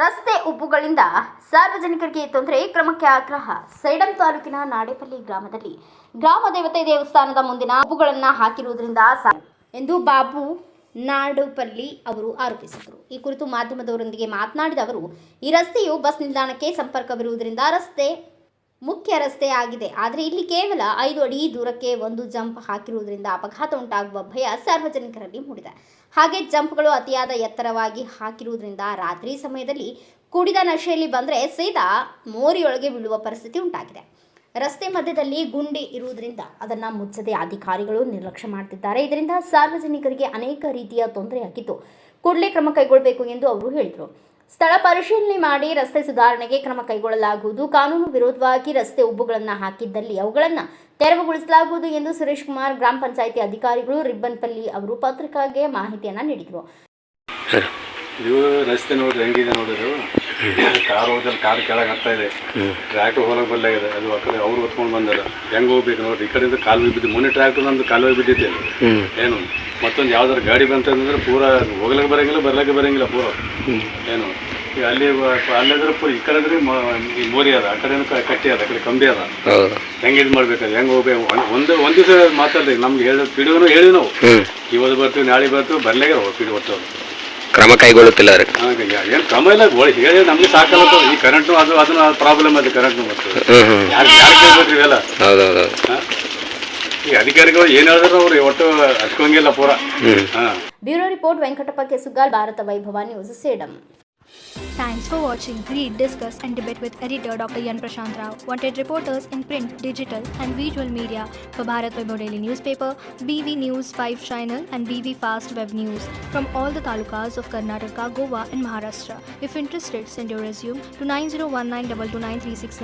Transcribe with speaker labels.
Speaker 1: ರಸ್ತೆ ಉಬ್ಬುಗಳಿಂದ ಸಾರ್ವಜನಿಕರಿಗೆ ತೊಂದರೆ, ಕ್ರಮಕ್ಕೆ ಆಗ್ರಹ. ಸೇಡಂ ತಾಲೂಕಿನ ನಾಡೇಪಲ್ಲಿ ಗ್ರಾಮದಲ್ಲಿ ಗ್ರಾಮ ದೇವತೆ ದೇವಸ್ಥಾನದ ಮುಂದಿನ ಉಬ್ಬುಗಳನ್ನು ಹಾಕಿರುವುದರಿಂದ ಎಂದು ಬಾಬು ನಾಡೇಪಲ್ಲಿ ಅವರು ಆರೋಪಿಸಿದರು. ಈ ಕುರಿತು ಮಾಧ್ಯಮದವರೊಂದಿಗೆ ಮಾತನಾಡಿದ ಅವರು, ಈ ರಸ್ತೆಯು ಬಸ್ ನಿಲ್ದಾಣಕ್ಕೆ ಸಂಪರ್ಕವಿರುವುದರಿಂದ ಮುಖ್ಯ ರಸ್ತೆ ಆಗಿದೆ. ಆದರೆ ಇಲ್ಲಿ ಕೇವಲ 5 ಅಡಿ ದೂರಕ್ಕೆ ಒಂದು ಜಂಪ್ ಹಾಕಿರುವುದರಿಂದ ಅಪಘಾತ ಉಂಟಾಗುವ ಭಯ ಸಾರ್ವಜನಿಕರಲ್ಲಿ ಮೂಡಿದೆ. ಹಾಗೆ ಜಂಪ್ಗಳು ಅತಿಯಾದ ಎತ್ತರವಾಗಿ ಹಾಕಿರುವುದರಿಂದ ರಾತ್ರಿ ಸಮಯದಲ್ಲಿ ಕುಡಿದ ನಶೆಯಲ್ಲಿ ಬಂದರೆ ಸೀದಾ ಮೋರಿಯೊಳಗೆ ಬೀಳುವ ಪರಿಸ್ಥಿತಿ ಉಂಟಾಗಿದೆ. ರಸ್ತೆ ಮಧ್ಯದಲ್ಲಿ ಗುಂಡಿ ಇರುವುದರಿಂದ ಅದನ್ನು ಮುಚ್ಚದೆ ಅಧಿಕಾರಿಗಳು ನಿರ್ಲಕ್ಷ್ಯ ಮಾಡುತ್ತಿದ್ದಾರೆ. ಇದರಿಂದ ಸಾರ್ವಜನಿಕರಿಗೆ ಅನೇಕ ರೀತಿಯ ತೊಂದರೆಯಾಗಿದ್ದು, ಕೂಡಲೇ ಕ್ರಮ ಕೈಗೊಳ್ಳಬೇಕು ಎಂದು ಅವರು ಹೇಳಿದರು. ಸ್ಥಳ ಪರಿಶೀಲನೆ ಮಾಡಿ ರಸ್ತೆ ಸುಧಾರಣೆಗೆ ಕ್ರಮ ಕೈಗೊಳ್ಳಲಾಗುವುದು. ಕಾನೂನು ವಿರೋಧವಾಗಿ ರಸ್ತೆ ಉಬ್ಬುಗಳನ್ನು ಹಾಕಿದ್ದಲ್ಲಿ ಅವುಗಳನ್ನು ತೆರವುಗೊಳಿಸಲಾಗುವುದು ಎಂದು ಸುರೇಶ್ ಕುಮಾರ್, ಗ್ರಾಮ ಪಂಚಾಯಿತಿ ಅಧಿಕಾರಿಗಳು ರಿಬ್ಬನ್ಪಲ್ಲಿ ಅವರು ಪತ್ರಿಕೆಗೆ ಮಾಹಿತಿಯನ್ನು ನೀಡಿದರು.
Speaker 2: ಇದು ರಸ್ತೆ ನೋಡ್ರಿ ಹೆಂಗಿದೆ ನೋಡಿದ್ರು. ಕಾರ್ ಹೋದಲ್ಲಿ ಕಾರ್ ಕೆಳಗೆ ಆಗ್ತಾ ಇದೆ, ಟ್ರ್ಯಾಕ್ಟರ್ ಹೊಲಕ್ಕೆ ಬರಲಾಗಿದೆ. ಅದು ಆ ಕಡೆ ಅವ್ರು ಹೊತ್ಕೊಂಡು ಬಂದಲ್ಲ, ಹೆಂಗೆ ಹೋಗ್ಬೇಕು ನೋಡ್ರಿ. ಈ ಕಡೆಯಿಂದ ಕಾಲುವೆ ಬಿದ್ದು, ಮೊನ್ನೆ ಟ್ರ್ಯಾಕ್ಟರ್ ನಮ್ದು ಕಾಲುವೆ ಬಿದ್ದಿದೆ. ಏನು ಮತ್ತೊಂದು ಯಾವ್ದಾರು ಗಾಡಿ ಬಂತಂದ್ರೆ ಪೂರಾ ಹೋಗ್ಲಿಕ್ಕೆ ಬರೋಂಗಿಲ್ಲ, ಬರ್ಲಿಕ್ಕೆ ಬರೋಂಗಿಲ್ಲ ಪೂರ. ಏನು ಈಗ ಅಲ್ಲಿದ್ರೆ ಪೂರ ಈ ಕಡೆ ಅಂದ್ರೆ ಈ ಮೋರಿ ಅದ, ಆ ಕಡೆ ಕಟ್ಟಿ ಅದ, ಆ ಕಡೆ ಕಂಬಿ ಅದ. ಹೆಂಗೆ ಇದು ಮಾಡ್ಬೇಕಾದ್ರೆ ಹೆಂಗೆ ಹೋಗ್ಬೇಕು. ಒಂದು ದಿವಸ ಮಾತಾಡ್ರಿ, ನಮ್ಗೆ ಪಿಡಿಯೋನು ಹೇಳಿ ನಾವು ಇವತ್ತು ಬರ್ತೀವಿ, ನಾಳೆ ಬರ್ತೀವಿ, ಬರ್ಲಾಗೆ ಪಿಡಿ ಹೊತ್ತವ್ರು
Speaker 3: ಕ್ರಮ ಕೈಗೊಳ್ಳುತ್ತಿಲ್ಲ.
Speaker 2: ಏನು ಕ್ರಮ ಇಲ್ಲ, ಹೇಳಿ ನಮ್ಗೆ ಸಾಕಲ್ಲ. ಈ ಕರೆಂಟು ಅದನ್ನ ಪ್ರಾಬ್ಲಮ್ ಅದು, ಕರೆಂಟ್ ಮತ್ತು ಯಾರು ಕೇಳ್ಬೇಕ್ರಿ ಇವೆಲ್ಲ. ಈ ಅಧಿಕಾರಿಗಳು ಏನ್ ಹೇಳಿದ್ರು ಅವ್ರು ಒಟ್ಟು ಹಚ್ಕೊಂಗಿಲ್ಲ ಪೂರ.
Speaker 1: ಬ್ಯೂರೋ ರಿಪೋರ್ಟ್, ವೆಂಕಟಪ್ಪ ಕೆಸುಗಾಲ್, ಭಾರತ ವೈಭವ news, Sedam.
Speaker 4: Thanks for watching. Read, discuss and debate with editor Dr. Yan Prashant Rao. Wanted reporters in print, digital and visual media for Bharat Vaibhav Daily Newspaper, BV News 5 Channel and BV Fast Web News from all the talukas of Karnataka, Goa and Maharashtra. If interested, send your resume to 9019229369.